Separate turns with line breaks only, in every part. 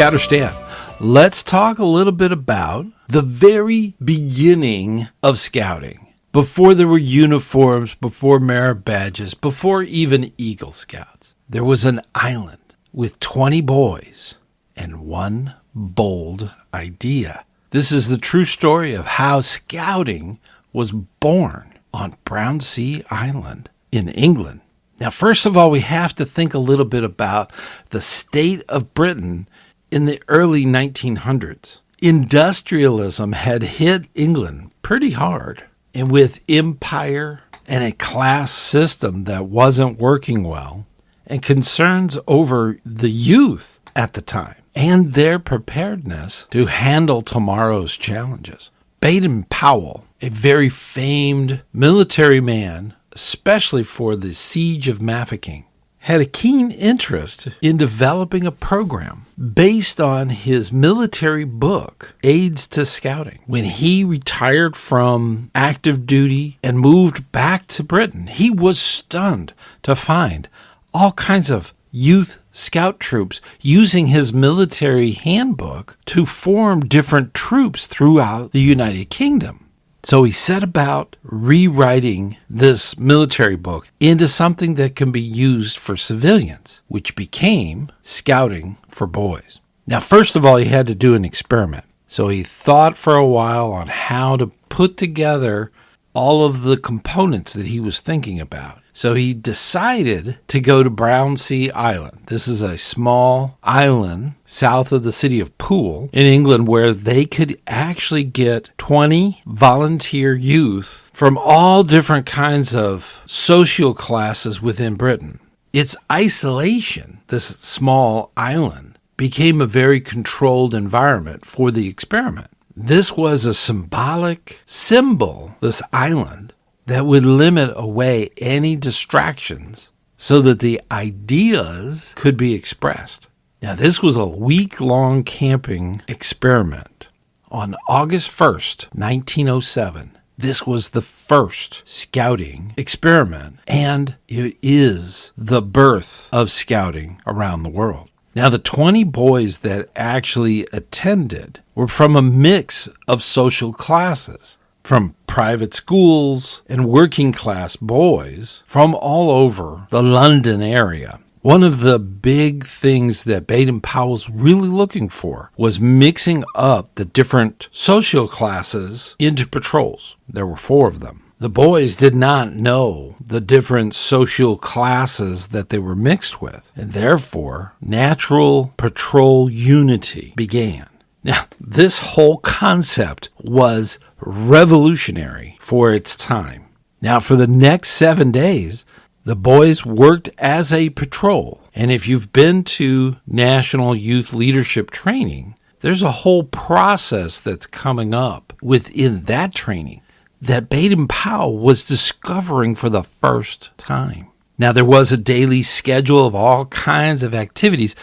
ScouterStan. Let's talk a little bit about the very beginning of scouting. Before there were uniforms, before merit badges, before even Eagle Scouts, there was an island with 20 boys and one bold idea. This is the true story of how scouting was born on Brownsea Island in England. Now, first of all, we have to think a little bit about the state of Britain in the early 1900s. Industrialism had hit England pretty hard. And with empire and a class system that wasn't working well, and concerns over the youth at the time and their preparedness to handle tomorrow's challenges, Baden-Powell, a very famed military man, especially for the Siege of Mafeking, had a keen interest in developing a program based on his military book, Aids to Scouting. When he retired from active duty and moved back to Britain, he was stunned to find all kinds of youth scout troops using his military handbook to form different troops throughout the United Kingdom. So he set about rewriting this military book into something that can be used for civilians, which became Scouting for Boys. Now, first of all, he had to do an experiment. So he thought for a while on how to put together all of the components that he was thinking about. So he decided to go to Brownsea Island. This is a small island south of the city of Poole in England where they could actually get 20 volunteer youth from all different kinds of social classes within Britain. Its isolation, this small island, became a very controlled environment for the experiment. This was a symbolic symbol, this island, that would limit away any distractions so that the ideas could be expressed. Now, this was a week-long camping experiment. On August 1st, 1907, this was the first scouting experiment, and it is the birth of scouting around the world. Now, the 20 boys that actually attended were from a mix of social classes, from private schools and working class boys from all over the London area. One of the big things that Baden-Powell was really looking for was mixing up the different social classes into patrols. There were 4 of them. The boys did not know the different social classes that they were mixed with, and therefore natural patrol unity began. Now, this whole concept was revolutionary for its time. Now, for the next 7 days, the boys worked as a patrol. And if you've been to National Youth Leadership Training, there's a whole process that's coming up within that training that Baden-Powell was discovering for the first time. Now, there was a daily schedule of all kinds of activities,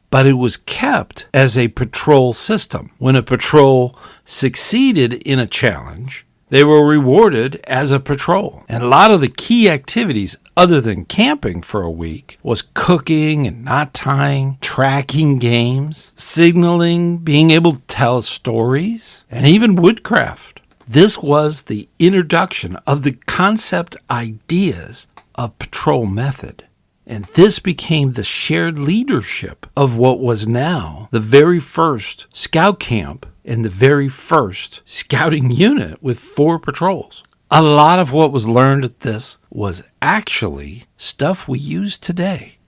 but it was kept as a patrol system. When a patrol succeeded in a challenge, they were rewarded as a patrol. And a lot of the key activities, other than camping for a week, was cooking and knot tying, tracking games, signaling, being able to tell stories, and even woodcraft. This was the introduction of the concept ideas of patrol method. And this became the shared leadership of what was now the very first scout camp and the very first scouting unit with 4 patrols. A lot of what was learned at this was actually stuff we use today.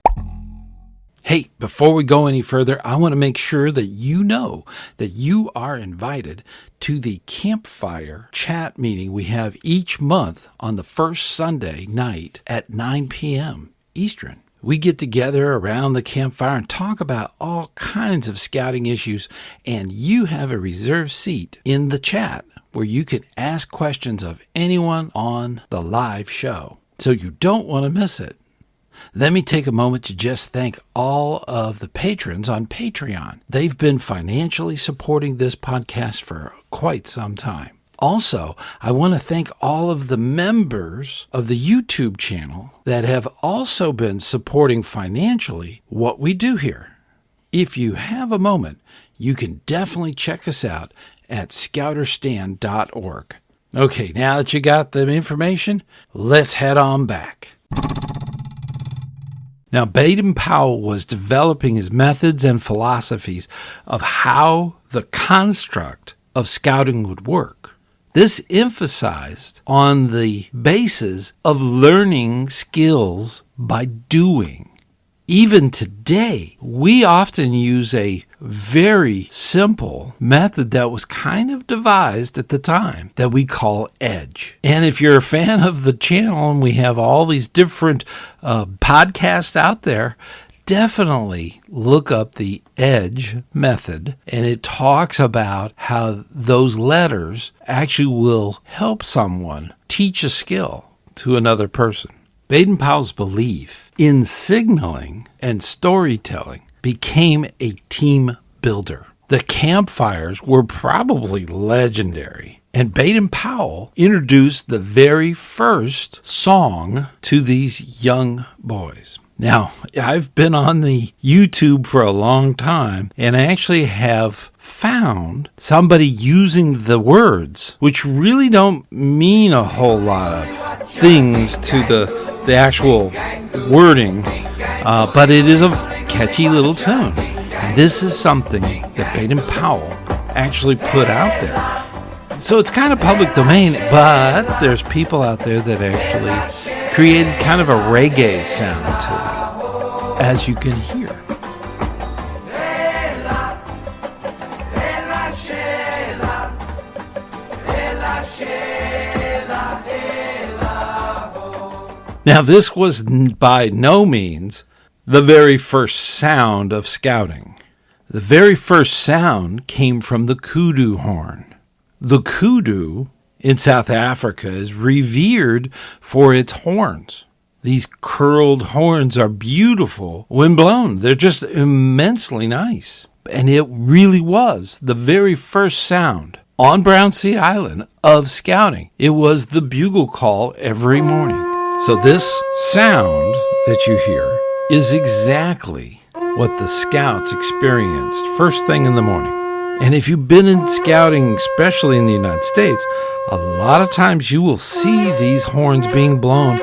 Hey, before we go any further, I want to make sure that you know that you are invited to the campfire chat meeting we have each month on the first Sunday night at 9 p.m. Eastern. We get together around the campfire and talk about all kinds of scouting issues, and you have a reserved seat in the chat where you can ask questions of anyone on the live show. So you don't want to miss it. Let me take a moment to just thank all of the patrons on Patreon. They've been financially supporting this podcast for quite some time. Also, I want to thank all of the members of the YouTube channel that have also been supporting financially what we do here. If you have a moment, you can definitely check us out at ScouterStan.org. Okay, now that you got the information, let's head on back. Now, Baden-Powell was developing his methods and philosophies of how the construct of scouting would work. This emphasized on the basis of learning skills by doing. Even today, we often use a very simple method that was kind of devised at the time that we call EDGE. And if you're a fan of the channel and we have all these different podcasts out there, definitely look up the EDGE method. And it talks about how those letters actually will help someone teach a skill to another person. Baden-Powell's belief in signaling and storytelling became a team builder. The campfires were probably legendary, and Baden-Powell introduced the very first song to these young boys. Now, I've been on the YouTube for a long time, and I actually have found somebody using the words, which really don't mean a whole lot of things to the actual wording, but it is a catchy little tune. And this is something that Baden-Powell actually put out there. So it's kind of public domain, but there's people out there that actually created kind of a reggae sound to it, as you can hear. Now, this was by no means the very first sound of scouting. The very first sound came from the kudu horn. The kudu in South Africa is revered for its horns. These curled horns are beautiful when blown. They're just immensely nice. And it really was the very first sound on Brownsea Island of scouting. It was the bugle call every morning. So this sound that you hear is exactly what the scouts experienced first thing in the morning. And if you've been in scouting, especially in the United States, a lot of times you will see these horns being blown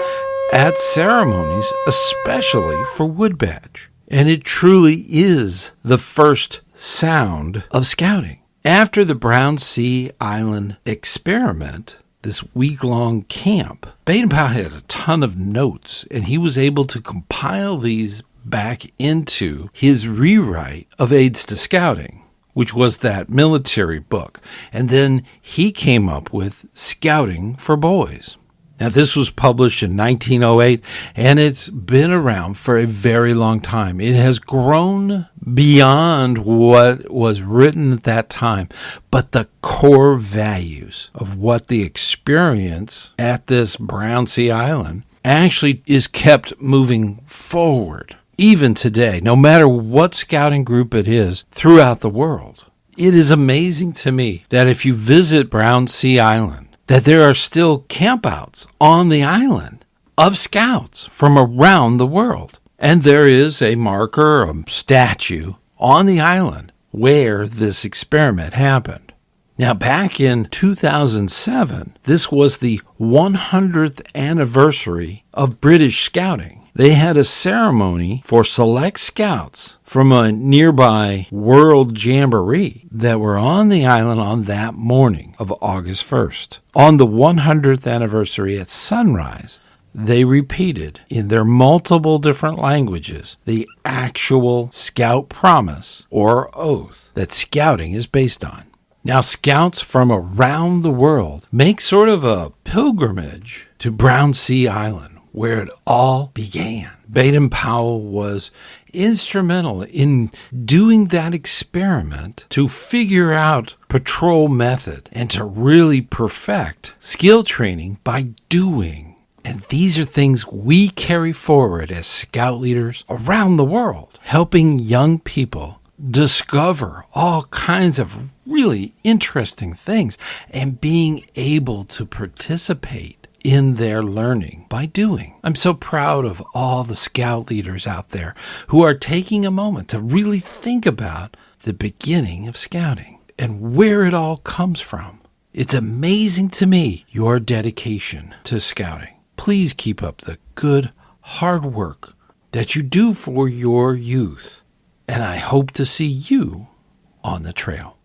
at ceremonies, especially for wood badge. And it truly is the first sound of scouting. After the Brownsea Island experiment, this week-long camp, Baden-Powell had a ton of notes, and he was able to compile these back into his rewrite of Aids to Scouting, which was that military book. And then he came up with Scouting for Boys. Now, this was published in 1908, and it's been around for a very long time. It has grown beyond what was written at that time, but the core values of what the experience at this Brownsea Island actually is kept moving forward, even today, no matter what scouting group it is throughout the world. It is amazing to me that if you visit Brownsea Island, that there are still campouts on the island of scouts from around the world. And there is a marker, a statue on the island where this experiment happened. Now, back in 2007, this was the 100th anniversary of British Scouting. They had a ceremony for select scouts from a nearby World Jamboree that were on the island on that morning of August 1st. On the 100th anniversary at sunrise, they repeated in their multiple different languages the actual scout promise or oath that scouting is based on. Now, scouts from around the world make sort of a pilgrimage to Brownsea Island, where it all began. Baden-Powell was instrumental in doing that experiment to figure out patrol method and to really perfect skill training by doing. And these are things we carry forward as scout leaders around the world, helping young people discover all kinds of really interesting things and being able to participate in their learning by doing. I'm so proud of all the scout leaders out there who are taking a moment to really think about the beginning of scouting and where it all comes from. It's amazing to me, your dedication to scouting. Please keep up the good, hard work that you do for your youth. And I hope to see you on the trail.